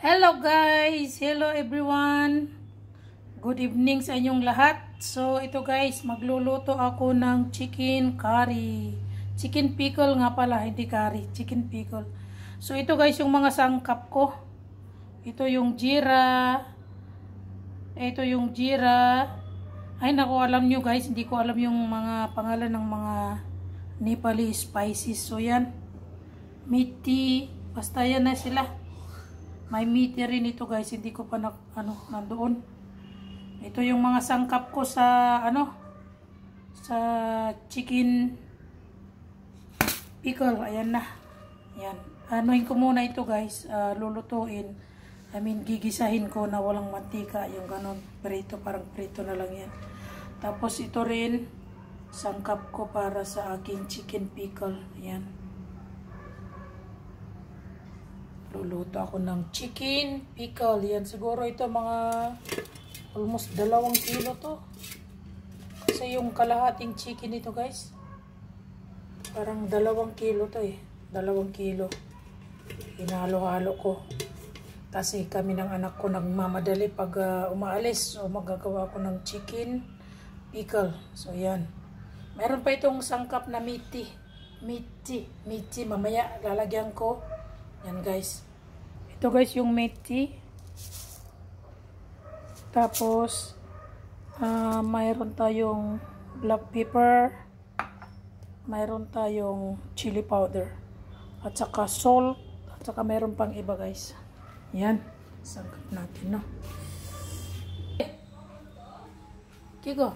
Hello guys! Hello everyone! Good evening sa inyong lahat. So ito guys, magluluto ako ng chicken curry. Chicken pickle nga pala, hindi curry. Chicken pickle. So ito guys yung mga sangkap ko. Ito yung jeera. Ito yung jeera. Ay naku, alam nyo guys, hindi ko alam yung mga pangalan ng mga Nepali spices. So yan. Meaty. Basta yan na sila. May meat rin ito guys, hindi ko pa nandoon. Ito yung mga sangkap ko sa sa chicken pickle. Ayan na. Yan. Anuhin ko muna ito guys, lulutuin. Gigisahin ko na walang mantika, yung ganon. Prito, parang prito na lang yan. Tapos ito rin sangkap ko para sa aking chicken pickle. Ayan. Luluto ako ng chicken pickle. Yan, siguro ito mga almost 2 kilo to. Kasi yung kalahating chicken ito guys, parang 2 kilo to eh. 2 kilo. Hinalo-halo ko. Kasi kami ng anak ko nagmamadali pag umaalis. So magagawa ko ng chicken pickle. So yan. Meron pa itong sangkap na meaty. Mamaya lalagyan ko. Yan guys. Ito guys yung meaty. Tapos mayroon tayong black pepper. Mayroon tayong chili powder. At saka salt. At saka mayroon pang iba guys. Yan. Sangkap natin, no? Kiko.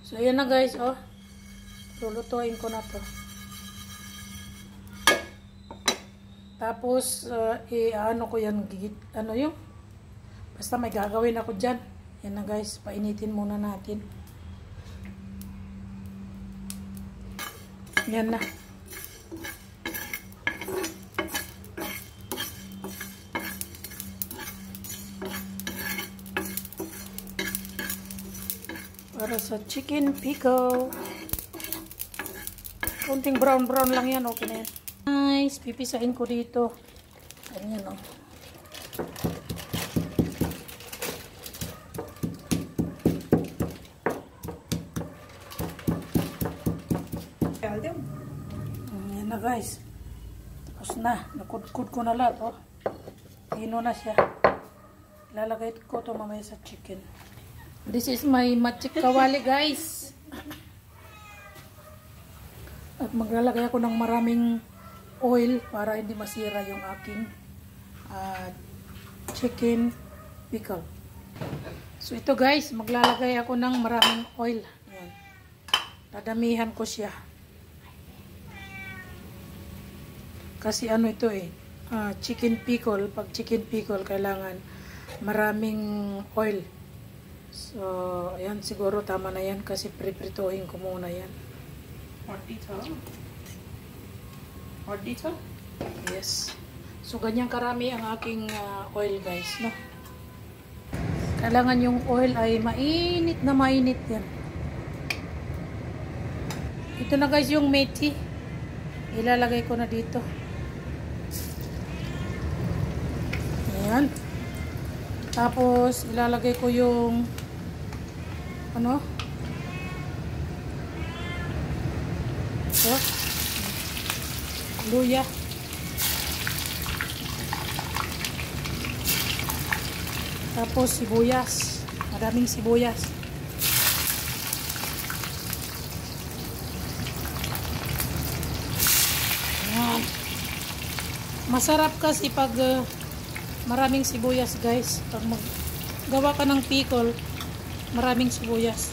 So yan na guys, oh. Lulutuin ko na to. Tapos, ano ko yan, yung, basta may gagawin ako dyan. Yan na guys, painitin muna natin. Yan na. Para sa chicken pickle. Kunting brown lang yan, okay na yan. Nice, pipisain ko dito. Ganyan, oh. Yan na guys. Tapos na, nakudkud ko na lahat, oh. Hino na siya. Ilalagay ko to mamaya sa chicken. This is my matchik kawali guys. At maglalagay ako ng maraming oil para hindi masira yung aking chicken pickle. So ito guys, maglalagay ako ng maraming oil. Ayan. Dadamihan ko siya. Kasi ano ito eh, chicken pickle. Pag chicken pickle, kailangan maraming oil. So, ayan, siguro tama na yan kasi pre-prituhin ko muna yan. Hot dito? Yes. So, ganyan karami ang aking oil guys, no? Kailangan yung oil ay mainit na mainit yan. Ito na guys yung meaty. Ilalagay ko na dito. Ayan. Tapos, ilalagay ko yung ito. Luya. Tapos sibuyas. Maraming sibuyas. Ayan. Masarap kasi pag maraming sibuyas guys. Pag maggawa ka ng pickle, maraming sibuyas.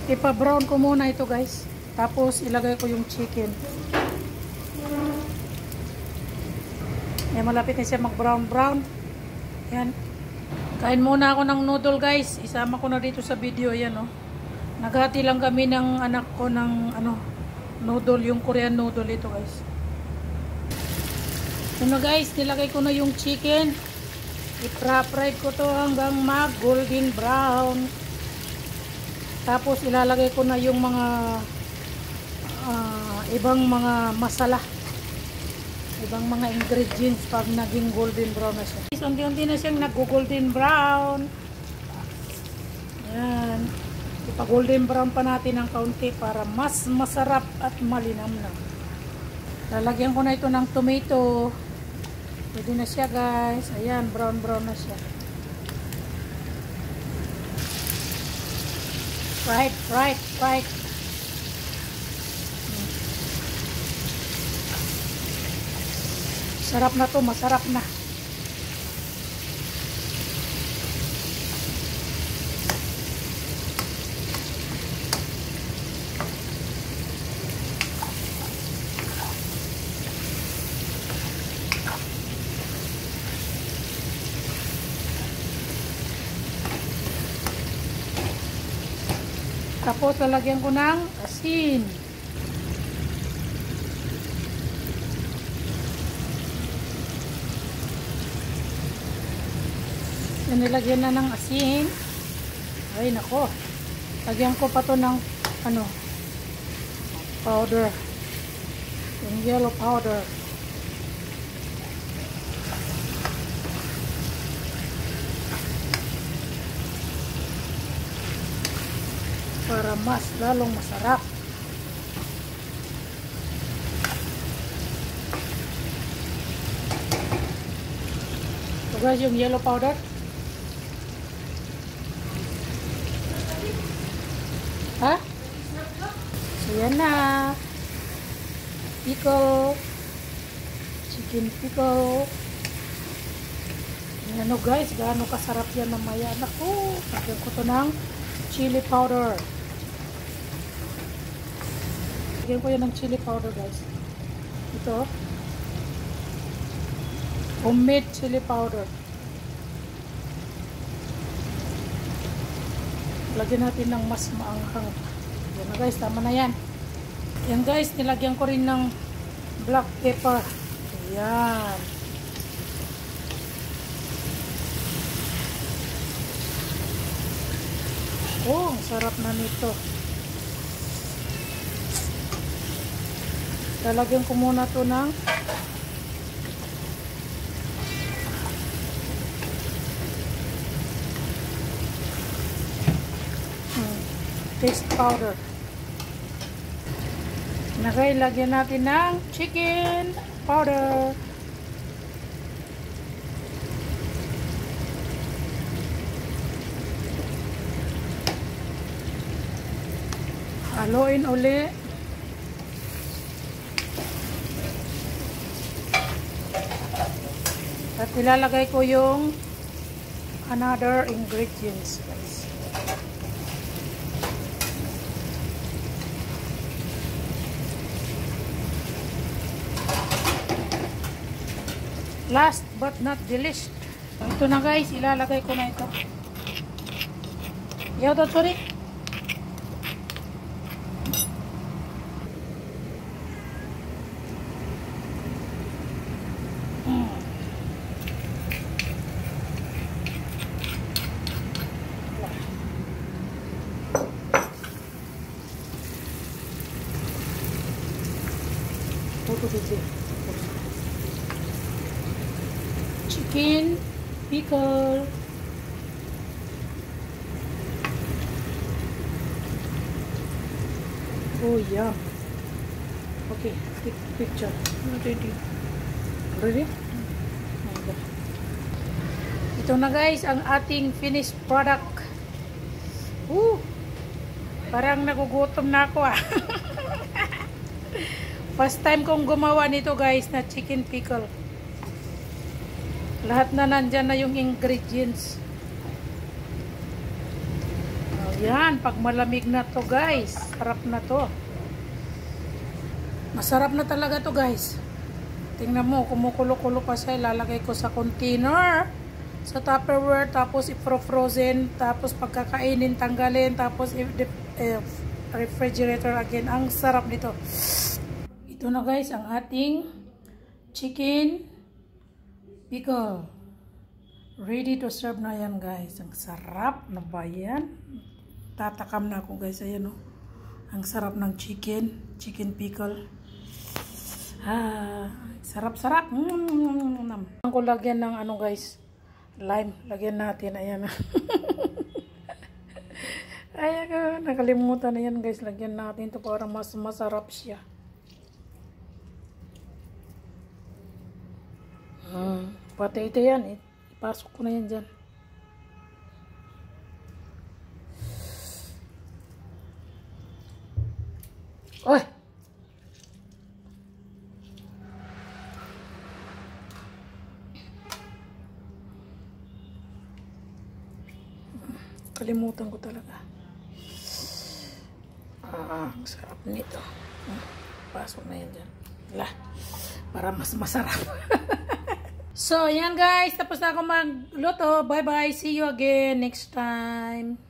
Ipa-brown ko muna ito guys. Tapos ilagay ko yung chicken. Ayan, malapit na siya mag-brown. Ayan. Kain muna ako ng noodle guys. Isama ko na dito sa video. Ayan, oh. Naghati lang kami ng anak ko ng noodle. Yung Korean noodle ito guys. Ayan guys, nilagay ko na yung chicken. I-fry ko to hanggang mag-golden brown. Tapos ilalagay ko na yung mga ibang mga masala, ibang mga ingredients pag naging golden brown na siya. Unti-unti na siyang nag-golden brown. Yan. Ipa-golden brown pa natin ng kaunti para mas masarap at malinamnam. Lalagyan ko na ito ng tomato. Pwede na siya guys. Ayan, brown na siya. Right. Sarap na to, masarap na. Tapos lalagyan ko ng asin. Yan, nilagyan na ng asin. Ay nako. Lagyan ko pa to ng powder. Yung yellow powder. Para mas lalong masarap. So guys, yung yellow powder. Ha? So yan na. Pickle. Chicken pickle. Yan o guys, gaano kasarap yan mamaya. Naku, lagyan ko to ng chili powder. Lagyan ko yan ng chili powder guys. Ito. Homemade chili powder. Lagyan natin ng mas maanghang. Yan na guys, tama na yan. Yan guys, nilagyan ko rin ng black pepper. Ayan. Oh, ang sarap na nito. Lalagyan ko muna to ng taste powder. Lagyan natin ng chicken powder. Haluin uli. At ilalagay ko yung another ingredients guys. Last but not the least. Ito na guys, ilalagay ko na ito. Yaw, sorry. Chicken pickle. Oh yeah. Okay, take picture. Ready? Ito na guys ang ating finished product. Parang nagugutom na ako ah. First time kong gumawa nito guys na chicken pickle. Lahat na nandyan na yung ingredients. Yan, pag malamig na to guys, sarap na to. Masarap na talaga to guys. Tingnan mo, kumukulo-kulo pa siya. Ilalagay ko sa container, sa Tupperware, tapos i-frozen, tapos pagkakainin, tanggalin, tapos refrigerator again. Ang sarap nito. Ito na guys, ang ating chicken pickle. Ready to serve na yan guys. Ang sarap na ba yan? Tatakam na ako guys. Ayan o. Ang sarap ng chicken pickle. Sarap-sarap. Ang ko lagyan ng ano guys, lime. Lagyan natin. Ayan. Ayan, nakalimutan na yan guys. Lagyan natin ito para mas masarap siya. Pati ito yan. Ipasok ko na yan dyan. Oy! Kalimutan ko talaga. Ang sarap nito. Pasok na yan dyan. Para mas masarap. So, yan guys. Tapos na ako magluto. Bye-bye. See you again next time.